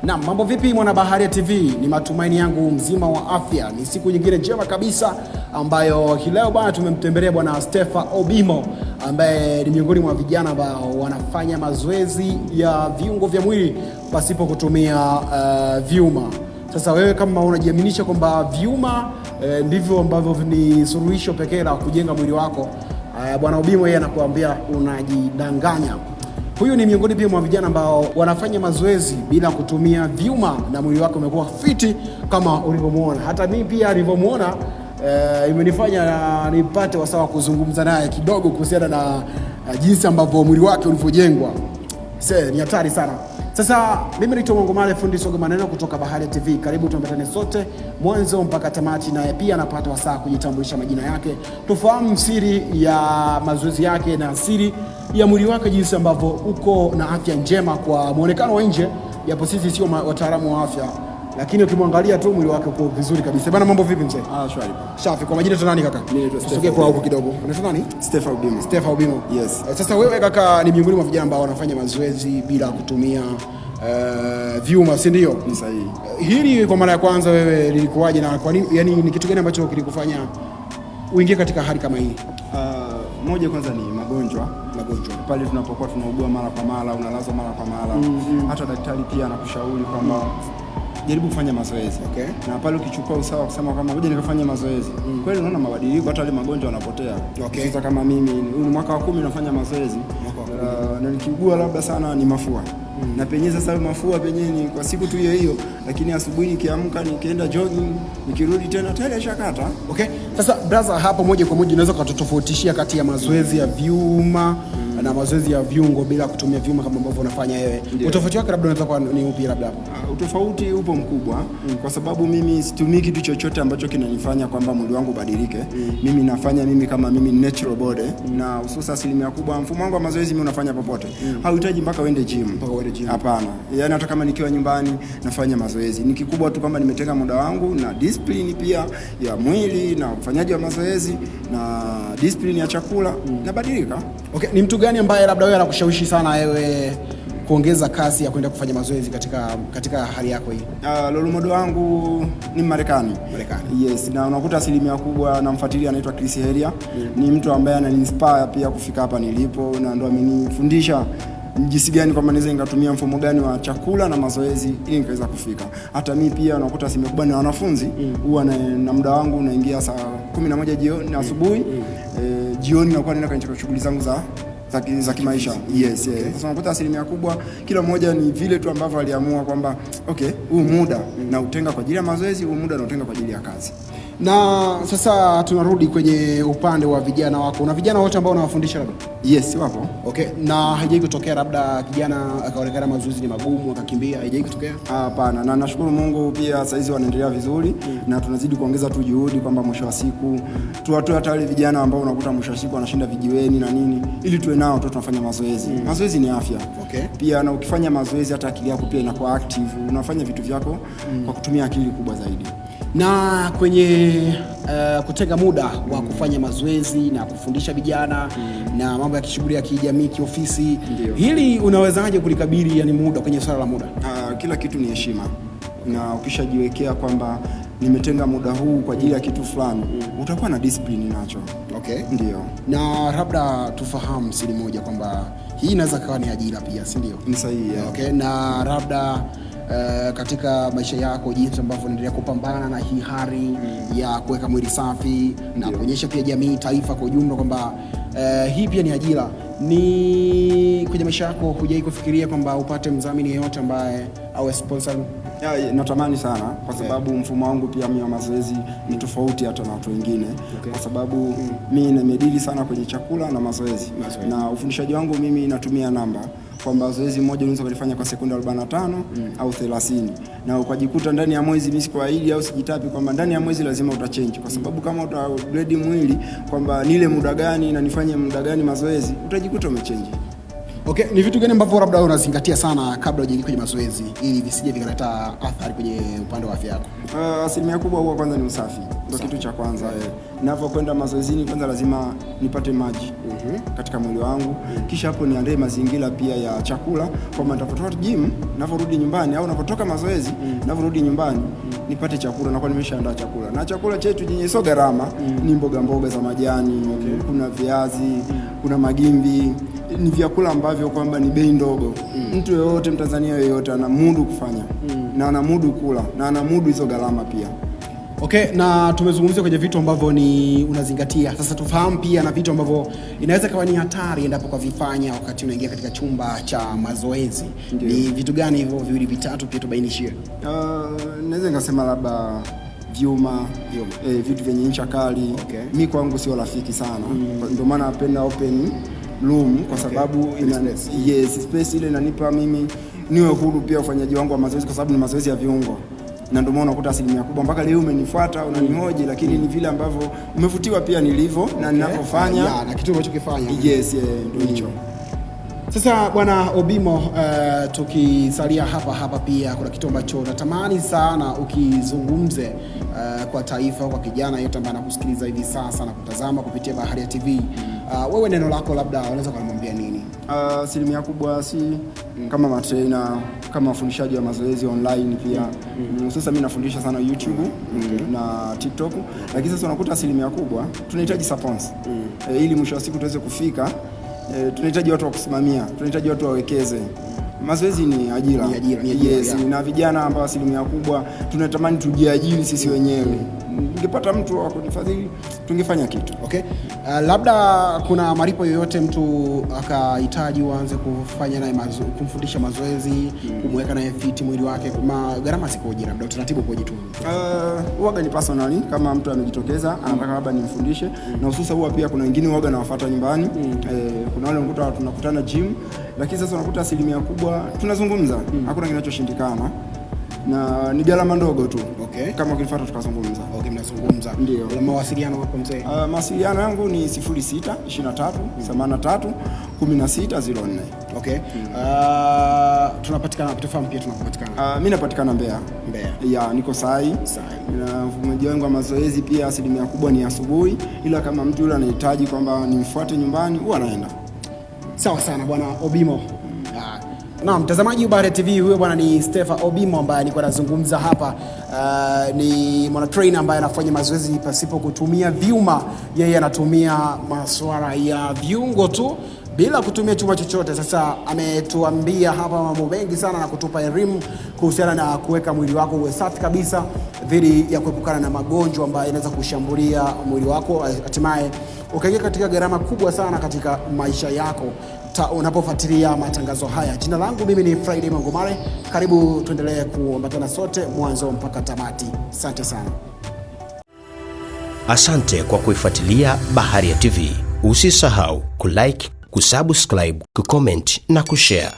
Na mambo vipi mwana Baharia TV? Ni matumaini yangu mzima wa afya. Ni siku nyingine njema kabisa ambayo leo bwana tumemtembelea bwana Stepha Obimo ambaye ni miongoni mwa vijana ambao wanafanya mazoezi ya viungo vya mwili pasipo kutumia vyuma. Sasa wewe kama unajiaminisha kwamba vyuma ndivyo ambavyo ni suluhisho pekee la kujenga mwili wako, bwana Obimo yeye anakuambia unajidanganya. Huyu ni miongoni pia mwa vijana ambao wanafanya mazoezi bila kutumia vyuma na mwili wake umekuwa fiti kama ulivyomuona. Hata mimi pia nilivyomuona imenifanya nipate wasawa kuzungumza naye kidogo kuhusiana na jinsi ambavyo mwili wake ulivyojengwa. Ni hatari sana. Sasa mimi ni Tomo Ngomale, fundi soga maneno kutoka Baharia TV. Karibu tuambatane sote mwanzo mpaka tamati, naye pia anapata wasaa kujitambulisha majina yake. Tufahamu siri ya mazoezi yake na siri ya mwili wake, jinsi ambavyo uko na afya njema kwa muonekano wa nje, japo sisi sio wataalamu wa afya, lakini ukimwangalia tu mwili wake uko vizuri kabisa. Bana, mambo vipi mzee? Shwari. Safi. Kwa majina tunani kaka? Mimi naitwa Stepha. Sogea kwa huko kidogo. Unaitwa nani? Stepha Obimo. Stepha Obimo. Yes. Sasa wewe kaka ni miongoni mwa vijana ambao wanafanya mazoezi bila kutumia vyuma, si ndio? Ni sahihi. Hili kwa mara ya kwanza wewe lilikuwaje na kwa nini, yani ni kitu gani ambacho kilikufanya uingie katika hali kama hii? Moja kwanza ni magonjwa. Pale tunapokuwa tunaugua mara kwa mara, unalazwa mara kwa mara. Hata daktari pia anakushauri kwamba jaribu kufanya mazoezi. Okay. Na pale ukichukua usawa kusema kama ngoja nikafanye mazoezi, kweli unaona mabadiliko, hata ile magonjwa yanapotea. Okay. Sasa kama mimi huu mwaka wa 10 nafanya mazoezi. Na nikiugua labda sana ni mafua. Na penye sasa mafua penye ni kwa siku tu hiyo, lakini asubuhi nikiamka nikienda jogging, nikirudi tena tayari shakata. Okay. Sasa brother, hapo moja kwa moja unaweza kutofautishia kati ya mazoezi ya vyuma na mazoezi ya viungo bila kutumia vyuma kama ambavyo unafanya wewe? Utofauti wake labda unaweza kuwa ni upi labda hapo? Utofauti upo mkubwa kwa sababu mimi situmii kitu chochote ambacho kinanifanya kwamba mwili wangu ubadilike. Mimi nafanya mimi kama mimi natural body, na hususa asilimia kubwa mfumo wangu wa mazoezi mimi unafanya popote. Hauhitaji mpaka uende gym. Hapana. Yaani hata kama nikiwa nyumbani nafanya mazoezi. Ni kikubwa tu kama nimetenga muda wangu na discipline pia ya mwili na ufanyaji wa mazoezi na discipline ya chakula nabadilika. Okay, ni mtu gani ambaye labda wewe anakushawishi sana wewe kuongeza kasi ya kwenda kufanya mazoezi katika hali yako hii? Role model wangu ni Marekani. Yes, na unakuta asilimia kubwa namfuatilia, anaitwa Chris Heria. Ni mtu ambaye ananiinspire pia kufika hapa nilipo, na ndo amenifundisha jinsi gani kwamba naweza ningatumia mfumo gani wa chakula na mazoezi ili nikaweza kufika. Hata mimi pia unakuta asilimia kubwa ni wanafunzi, huwa na muda wangu unaingia saa 11 jioni asubuhi, jioni nakuwa naenda kwenye shughuli zangu za kimaisha. Yes. Sasa unakuta asilimia kubwa kila mmoja ni vile tu ambavyo aliamua kwamba okay, huu muda na utenga kwa ajili ya mazoezi, huu muda na utenga kwa ajili ya kazi. Na sasa tunarudi kwenye upande wa vijana wako. Una vijana wote ambao unawafundisha labda? Yes, wapo. Okay. Na haijai kutokea labda kijana akaonekana mazoezi ni magumu akakimbia? Haijai kutokea? Hapana, na nashukuru Mungu pia saizi wanaendelea vizuri. Na tunazidi kuongeza tu juhudi kwamba mwisho wa siku tuwatoe hata wale vijana ambao unakuta mwisho wa siku wanashinda vijiweni na nini, ili tuwe nao tu tunafanya mazoezi. Mazoezi ni afya. Okay. Pia na ukifanya mazoezi hata akili yako pia inakuwa active, unafanya vitu vyako kwa kutumia akili kubwa zaidi. Na kwenye kutenga muda wa kufanya mazoezi na kufundisha vijana na mambo ya kishughuli ya kijamii, kiofisi, hili unawezaje kulikabili, yani muda, kwenye swala la muda? Kila kitu ni heshima, na ukishajiwekea kwamba nimetenga muda huu kwa ajili ya kitu fulani, utakuwa na discipline nacho. Okay. Ndio. Na labda tufahamu siri moja kwamba hii inaweza kuwa ni ajira pia, si ndio? Ni sahihi. Okay. Na labda katika maisha yako jinsi ambavyo unaendelea kupambana na hii hali ya kuweka mwili safi na kuonyesha pia jamii, taifa kwa ujumla kwamba hii pia ni ajira, ni kwenye maisha yako hujai kufikiria kwamba upate mdhamini yeyote ambaye au sponsor? Natamani sana kwa sababu mfumo wangu pia mimi wa mazoezi ni tofauti hata na watu wengine. Okay. Kwa sababu mimi nimedili sana kwenye chakula na mazoezi. Na ufundishaji wangu mimi natumia namba kwamba zoezi moja unaweza kulifanya kwa sekunde 45 au 30, na ukajikuta ndani ya mwezi mimi sikuahidi au sijitapi kwamba ndani ya mwezi lazima utachange, kwa sababu kama utagrade mwili kwamba nile muda gani na nifanye muda gani mazoezi, utajikuta umechange. Okay, ni vitu gani ambavyo labda unazingatia sana kabla hujaingia kwenye mazoezi ili visije vikaleta athari kwenye upande wa afya yako? Asilimia kubwa huwa kwanza ni usafi. Ndio kitu cha kwanza. Ninapokwenda mazoezini kwanza lazima nipate maji katika mwili wangu. Kisha hapo niandae mazingira pia ya chakula, kwa maana nitapotoka gym, ninaporudi nyumbani au ninapotoka mazoezi, ninaporudi nyumbani nipate chakula na kwa nimeshaandaa chakula. Na chakula chetu chenye sio gharama ni mboga za majani, kuna viazi, kuna magimbi. Ni vyakula ambavyo kwamba ni bei ndogo. Mtu yeyote, Mtanzania yeyote anamudu kufanya na anamudu kula na anamudu hizo gharama pia. Okay, na tumezungumzia kwenye vitu ambavyo ni unazingatia. Sasa tufahamu pia na vitu ambavyo inaweza kuwa ni hatari endapo kwa vifanya wakati unaingia katika chumba cha mazoezi. Ni vitu gani hivyo viwili vitatu pia tubainishie? Naweza ngasema labda vyuma, vitu vyenye ncha kali. Mimi kwangu sio rafiki sana. Ndio maana napenda open room kwa sababu space ile inanipa mimi niwe huru pia ufanyaji wangu wa mazoezi, kwa sababu ni mazoezi ya viungo. Na ndio maana unakuta asilimia kubwa mpaka leo umenifuata unanihoji, lakini ni vile ambavyo umevutiwa pia nilivyo na ninavyofanya na kitu unachokifanya. Ndio hicho. Sasa bwana Obimo, tukisalia hapa pia kuna kitu ambacho natamani sana ukizungumze kwa taifa, kwa kijana yote ambaye anakusikiliza hivi sasa na kutazama kupitia Baharia TV. Wewe neno lako labda unaweza kumwambia nini? Asilimia kubwa si kama matrainer, kama wafundishaji wa mazoezi online pia. Sasa mimi nafundisha sana YouTube na TikTok, lakini sasa unakuta asilimia kubwa tunahitaji support ili mwisho wa siku tuweze kufika. Tunahitaji watu wa kusimamia, tunahitaji watu wawekeze. Mazoezi ni ajira. Na vijana ambao asilimia kubwa tunatamani tujiajiri sisi wenyewe. Ningepata mtu wa kunifadhili tungefanya kitu. Okay. Labda kuna malipo yoyote mtu akahitaji uanze kufanya naye kumfundisha mazoezi, kumweka naye fit mwili wake, gharama zikoje, labda utaratibu ukoje tu? Huaga ni personally, kama mtu amejitokeza anataka labda nimfundishe, na hususa huwa pia kuna wengine huaga nawafuata nyumbani. Kuna wale unakuta tunakutana gym, lakini sasa unakuta asilimia kubwa tunazungumza, hakuna kinachoshindikana. Na ni gharama ndogo tu. Kama ukinifuata tukazungumza. Mnazungumza. Ndio. Kwa mawasiliano wako mzee? Mawasiliano yangu ni 06 23 83 1604. Tunapatikana, tufahamu pia tunapatikana. Mimi napatikana Mbeya. Niko Sai. Na mfumaji wangu wa mazoezi pia asilimia kubwa ni asubuhi, ila kama mtu yule anahitaji kwamba nimfuate nyumbani huwa naenda. Sawa sana bwana Obimo. Na mtazamaji wa Baharia TV, huyo bwana ni Stepha Obimo ambaye alikuwa anazungumza hapa. Ni mwana trainer ambaye anafanya mazoezi pasipo kutumia vyuma. Yeye anatumia masuala ya viungo tu bila kutumia chuma chochote. Sasa ametuambia hapa mambo mengi sana na kutupa elimu kuhusiana na kuweka mwili wako uwe safi kabisa dhidi ya kuepukana na magonjwa ambayo yanaweza kushambulia mwili wako, hatimaye ukaingia katika gharama kubwa sana katika maisha yako unapofuatilia matangazo haya. Jina langu mimi ni Friday Mangomare. Karibu tuendelee kuambatana sote mwanzo mpaka tamati. Asante sana. Asante kwa kuifuatilia Baharia TV. Usisahau kulike, kusubscribe, kucomment na kushare.